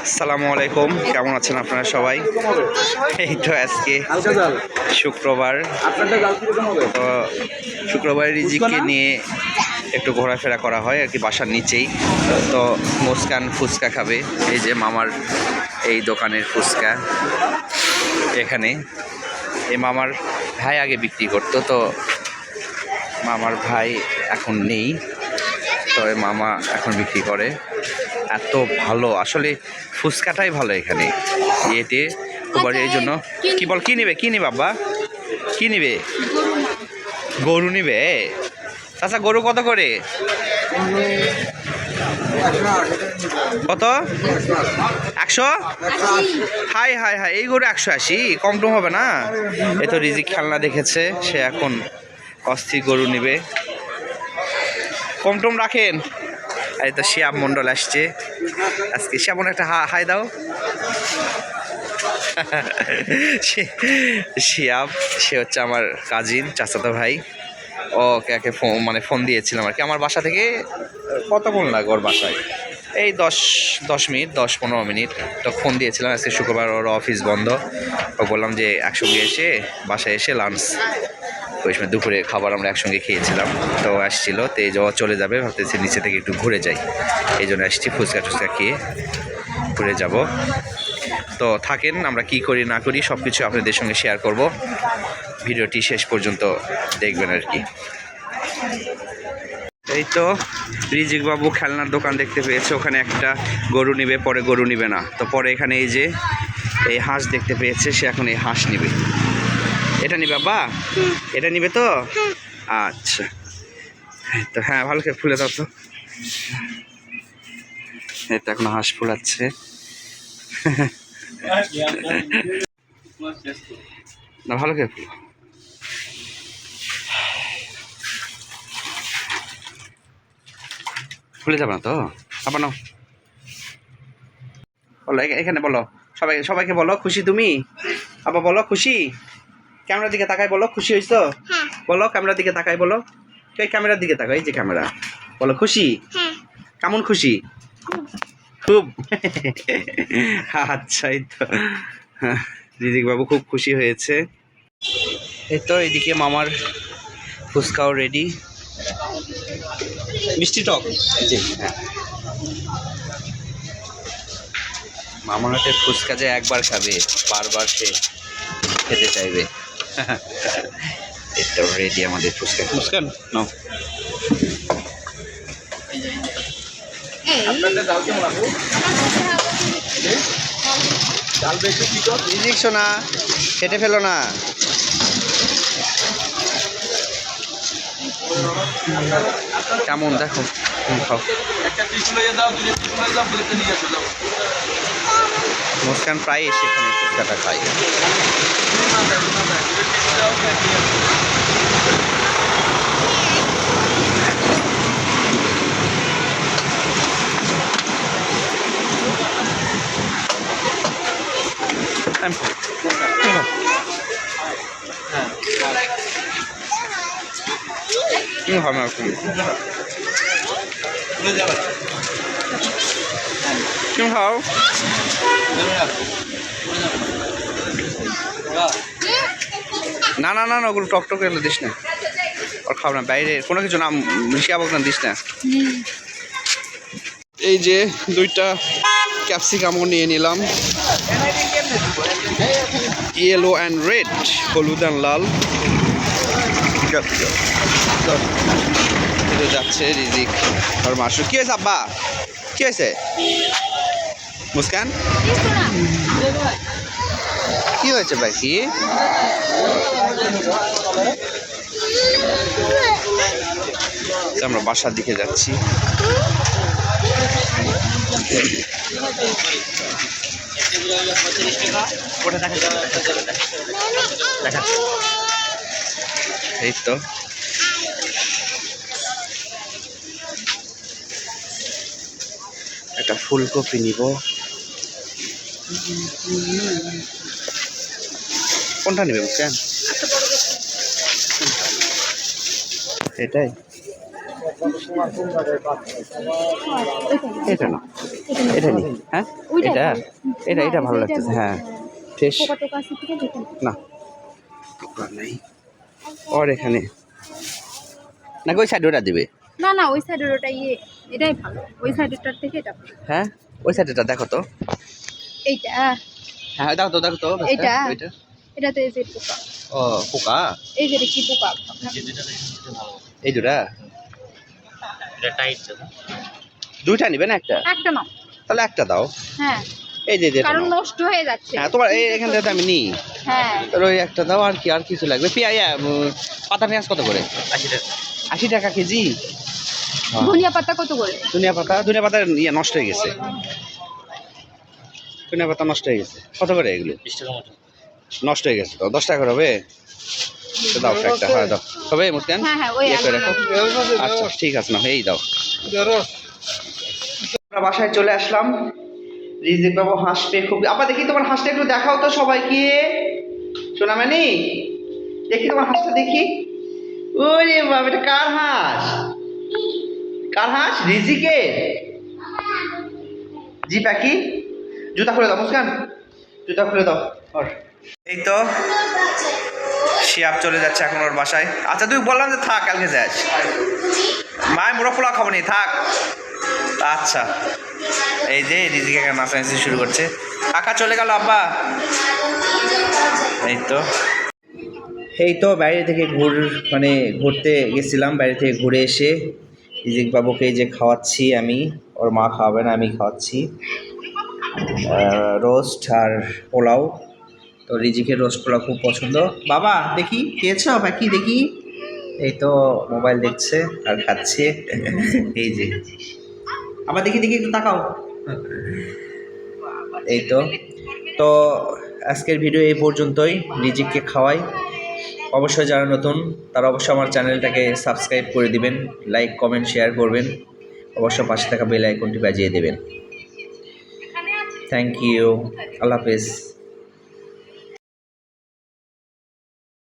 আসসালামু আলাইকুম, কেমন আছেন আপনারা সবাই? এই তো আজকে শুক্রবার, তো শুক্রবার রিজিককে নিয়ে একটু ঘোরাফেরা করা হয় আর কি, বাসার নিচেই। তো মুস্কান ফুচকা খাবে, এই যে মামার এই দোকানের ফুচকা। এখানে এই মামার ভাই আগে বিক্রি করতো, তো মামার ভাই এখন নেই, তো মামা এখন বিক্রি করে। এত ভালো আসলে, ফুচকাটাই ভালো এখানে ইয়েতে খুবই। এই জন্য কি নিবে আব্বা, কি নিবে? গরু নিবে? আচ্ছা, গরু কত করে? কত? 100? হাই হাই হাই, এই গরু 180? কম টম হবে না? এ তো রিজিক খেলনা দেখেছে, সে এখন অস্থির গরু নিবে। কম টম রাখেন। এই তো শিয়াব মন্ডল আসছে আজকে। শিয়াবন একটা হাই দাও। শিয়াব, সে হচ্ছে আমার কাজিন, চাচাতো ভাই। ওকে ফোন দিয়েছিলাম আর কি, আমার বাসা থেকে কতক্ষণ লাগে ওর বাসায়, এই 10 মিনিট, 10-15 মিনিট। তো ফোন দিয়েছিলাম, আজকে শুক্রবার, ওর অফিস বন্ধ। ও বললাম যে একসঙ্গে এসে বাসায় এসে লাঞ্চ, ওই সময় দুপুরে খাবার আমরা একসঙ্গে খেয়েছিলাম। তো আসছিল, তো এই যাওয়া চলে যাবে, ভাবতেছি নিচে থেকে একটু ঘুরে যাই, এই জন্য আসছি। ফুচকা টুচকা খেয়ে ঘুরে যাব। তো থাকেন, আমরা কি করি না করি সব কিছু আপনাদের সঙ্গে শেয়ার করব, ভিডিওটি শেষ পর্যন্ত দেখবেন আর কি। এই তো রিজিক বাবু খেলনার দোকান দেখতে পেয়েছে, ওখানে একটা গরু নিবে, পরে গরু নিবে না। তো পরে এখানে এই যে এই হাঁস দেখতে পেয়েছে, সে এখন এই হাঁস নিবে। এটা নিবে বাবা? এটা নিবে তো? আচ্ছা, তো হ্যাঁ, ভালো করে ফুলে দাও তো। এটা এখন হাঁস ফুলাচ্ছে। না, ভালো করে ফুলো। ফুলে যাবে না তো? আবার নাও, বলো এখানে বলো, সবাইকে বলো খুশি তুমি? আবার বলো খুশি, ক্যামেরার দিকে তাকাই বলো খুশি হয়েছো। বলো ক্যামেরার দিকে তাকাই বলো, এই ক্যামেরার দিকে তাকাই, এই যে ক্যামেরা, বলো খুশি। কেমন খুশি? খুব। আচ্ছা, এই তো রিজিক বাবু খুব খুশি হয়েছে। এই তো এইদিকে মামার ফুচকাও রেডি, মিষ্টি টক। জি হ্যাঁ, মামার হাতে ফুচকা যে একবার খাবে, বারবার সে খেতে চাইবে। এটা রেডি আমাদের ফুচকা। মুস্কান নাও। রিজিক শোনা, খেটে ফেলো না। কেমন দেখো, খাও। মুস্কান প্রায় এসে এখানে ফুচকাটা খাই। হবে না, তুমি খাও। না না না না, ওগুলো টকটক এলে দিস না, ওর খাও না, বাইরে কোনো কিছু নাম শিয়াবক না দিস না। এই যে 2টা ক্যাপসিকামও নিয়ে নিলাম, ইয়েলো অ্যান্ড রেড, হলুদ অ্যান্ড লাল। যাচ্ছে রিজিক আর মাসু। কি হয়েছে আব্বা, কি হয়েছে? মুস্কান কি হয়েছে ভাই? কি আমরা বাসার দিকে যাচ্ছি। এই তো একটা ফুলকপি নিব। কোনটা নেবে মুস্কান? এটাই, এটা না, এটা নি হ্যাঁ এটা এটা এটা ভালো লাগতেছে হ্যাঁ ফ্রেশ না পোকা নাই ওর এখানে না ওই সাইড ওটা দিবে না না ওই সাইডের ওটা এটাই ভালো ওই সাইডেরটার থেকে এটা ভালো হ্যাঁ ওই সাইডটা দেখো তো এইটা হ্যাঁ দেখো তো এইটা ওইটা এটা তো এই যে পোকা ও পোকা এই যে কি পোকা এই দুটা দুইটা নিবে না একটা একটা নাও তাহলে একটা দাও হ্যাঁ এই যে এটা কারণ নাও। নষ্ট হয়ে যাচ্ছে হ্যাঁ তোমার এই এখান থেকে আমি নিই হ্যাঁ তাহলে ওই একটা দাও আর কি আর কিছু লাগবে পাতা পেঁয়াজ কত করে 80 টাকা কেজি হ্যাঁ। ধনিয়া পাতা কত করে ধনিয়া পাতা ইয়ে নষ্ট হয়ে গেছে ধনিয়া পাতা নষ্ট হয়ে গেছে কত করে এগুলো 20 টাকা মতো নষ্ট হয়ে গেছে তো 10 টাকা করে হবে তো দাও একটা হ্যাঁ দাও হবে মুস্কান হ্যাঁ হ্যাঁ ওই ইয়ে করে রাখো আচ্ছা ঠিক আছে না এই দাও আমরা বাসায় চলে আসলাম রিজিক বাবু হাঁস পেয়ে খুব আপা দেখি তোমার হাঁসটা একটু দেখাও তো সবাইকে সোনামানি দেখি তোমার হাঁসটা দেখি ওরে বাবা এটা কার হাঁস রিজিকের জি পাখি জুতা খুলে দাও মুস্কান জুতা খুলে দাও ওর এই তো শিয়াব চলে যাচ্ছে এখন ওর বাসায় আচ্ছা তুই বললাম যে থাক কালকে যাস মায় মোড়া পোলা খাবো নি থাক আচ্ছা এই যে রিজিক এখন নাচানাচি শুরু করছে কাকা চলে গেল আব্বা এই তো বাইরে থেকে ঘুরতে গেছিলাম বাইরে থেকে ঘুরে এসে রিজিক বাবুকে যে খাওয়াচ্ছি আমি ওর মা খাওয়াবে না আমি খাওয়াচ্ছি রোস্ট আর পোলাও তো রিজিকের রোস্ট পোলাও খুব পছন্দ বাবা দেখি খেয়েছ বাকি দেখি এই তো মোবাইল দেখছে আর খাচ্ছে এই যে আবার দেখি একটু তাকাও এই তো আজকের ভিডিও এই পর্যন্তই রিজিককে খাওয়াই অবশ্যই যারা নতুন তারা অবশ্যই আমার চ্যানেলটাকে সাবস্ক্রাইব করে দিবেন লাইক কমেন্ট শেয়ার করবেন অবশ্য পাশে থাকা বেল আইকনটি বাজিয়ে দেবেন থ্যাংক ইউ আল্লাহ হাফেজ